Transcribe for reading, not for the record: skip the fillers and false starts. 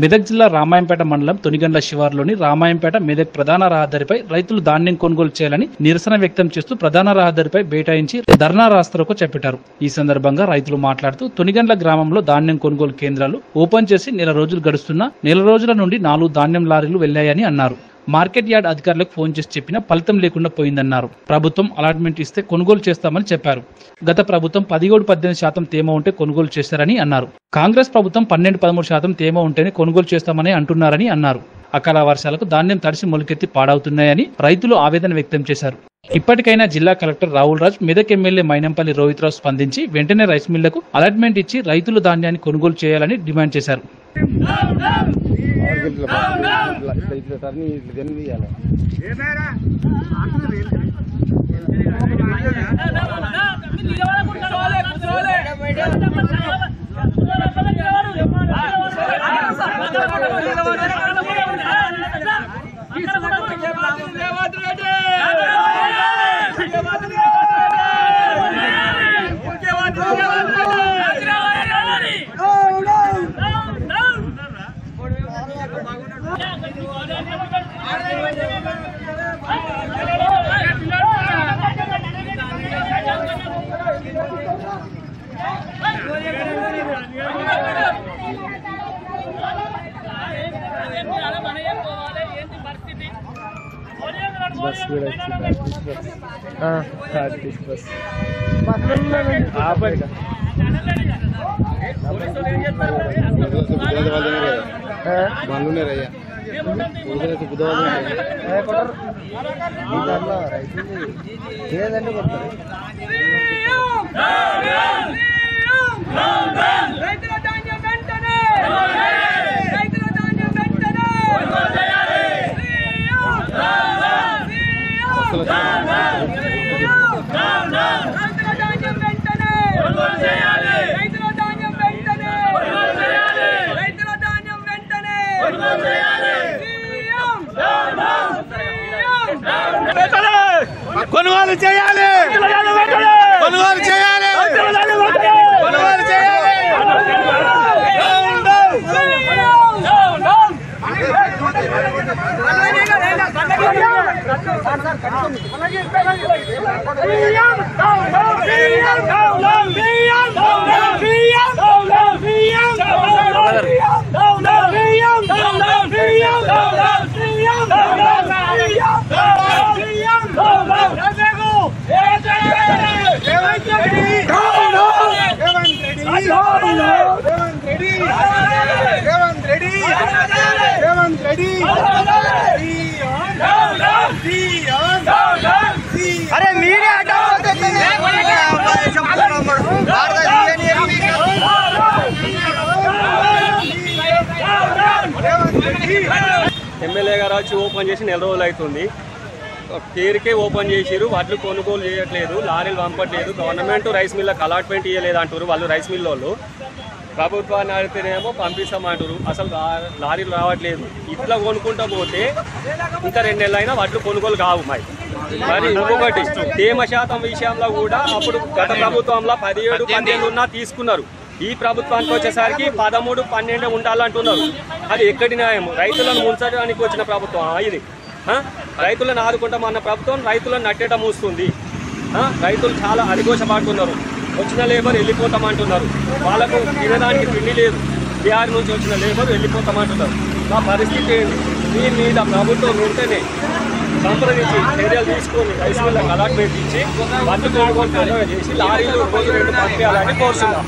మెదక్ జిల్లా రామాయంపేట మండలం తొనిగండ్ల శివారులోని రామాయంపేట మెదక్ ప్రధాన రహదారిపై రైతులు ధాన్యం కొనుగోలు చేయాలని నిరసన వ్యక్తం చేస్తూ ప్రధాన రహదారిపై బైఠాయించి ధర్నా రాస్తారోకో చేపట్టారు. ఈ సందర్భంగా రైతులు మాట్లాడుతూ తొనిగండ్ల గ్రామంలో ధాన్యం కొనుగోలు కేంద్రాలు ఓపెన్ చేసి నెల రోజులు గడుస్తున్నా నెల రోజుల నుండి 4 ధాన్యం లారీలు వెళ్లాయని అన్నారు. మార్కెట్ యార్డ్ అధికారులకు ఫోన్ చేసి చెప్పినా ఫలితం లేకుండా పోయిందన్నారు. ప్రభుత్వం అలాట్మెంట్ ఇస్తే కొనుగోలు చేస్తామని చెప్పారు. గత ప్రభుత్వం 17-18% తేమ ఉంటే కొనుగోలు చేస్తారని అన్నారు. కాంగ్రెస్ ప్రభుత్వం 12-13% తేమ ఉంటేనే కొనుగోలు చేస్తామని అంటున్నారని అన్నారు. అకాల వర్షాలకు ధాన్యం తడిసి మొలకెత్తి పాడవుతున్నాయని రైతులు ఆవేదన వ్యక్తం చేశారు. ఇప్పటికైనా జిల్లా కలెక్టర్ రాహుల్ రాజ్, మెదక్ ఎమ్మెల్యే మైనంపల్లి రోహిత్ రావు స్పందించి వెంటనే రైస్ మిల్లకు అలాట్మెంట్ ఇచ్చి రైతులు ధాన్యాన్ని కొనుగోలు చేయాలని డిమాండ్ చేశారు. కొనుగోలు చేయాలి, కొనుగోలు చేయాలి, కొనుగోలు చేయాలి. అరే మీడియా ఎమ్మెల్యే గారు వచ్చి ఓపెన్ చేసి నెల రోజులు అవుతుంది. కేరికే ఓపెన్ చేసిరు, వడ్లు కొనుగోలు చేయట్లేదు, లారీలు పంపట్లేదు, గవర్నమెంట్ రైస్ మిల్లకు అలాట్మెంట్ ఇవ్వలేదు అంటారు వాళ్ళు. రైస్ మిల్ వాళ్ళు ప్రభుత్వాన్ని అడిగితేనేమో పంపిస్తామంటారు, అసలు లారీలు రావట్లేదు. ఇట్లా కొనుక్కుంటూ పోతే ఇంకా 2 నెలలు అయినా వడ్లు కొనుగోలు కావు. మరి ఇంకొకటి తేమ శాతం విషయంలో కూడా అప్పుడు గత ప్రభుత్వంలో 17-18 ఉన్నా తీసుకున్నారు. ఈ ప్రభుత్వానికి వచ్చేసరికి 13-12 ఉండాలంటున్నారు. అది ఎక్కడి న్యాయం? రైతులను ముంచడానికి వచ్చిన ప్రభుత్వం ఇది. రైతులను ఆదుకుంటామన్న ప్రభుత్వం రైతులను నట్టేట మూస్తుంది. రైతులు చాలా అరిగోషపడుతున్నారు. వచ్చిన లేబర్ వెళ్ళిపోతామంటున్నారు. వాళ్ళకు తినడానికి తిండి లేదు. బీహార్ నుంచి వచ్చిన లేబర్ వెళ్ళిపోతామంటున్నారు. ఆ పరిస్థితి ఏంటి? దీని మీద ప్రభుత్వం వెంటనే సంప్రదించి చర్యలు తీసుకొని రైస్ మిల్లకు అలాట్మెంట్ ఇచ్చి వడ్లు కొనుగోలు చేసి లారీలు 2 పంపించాలని కోరుతున్నాం.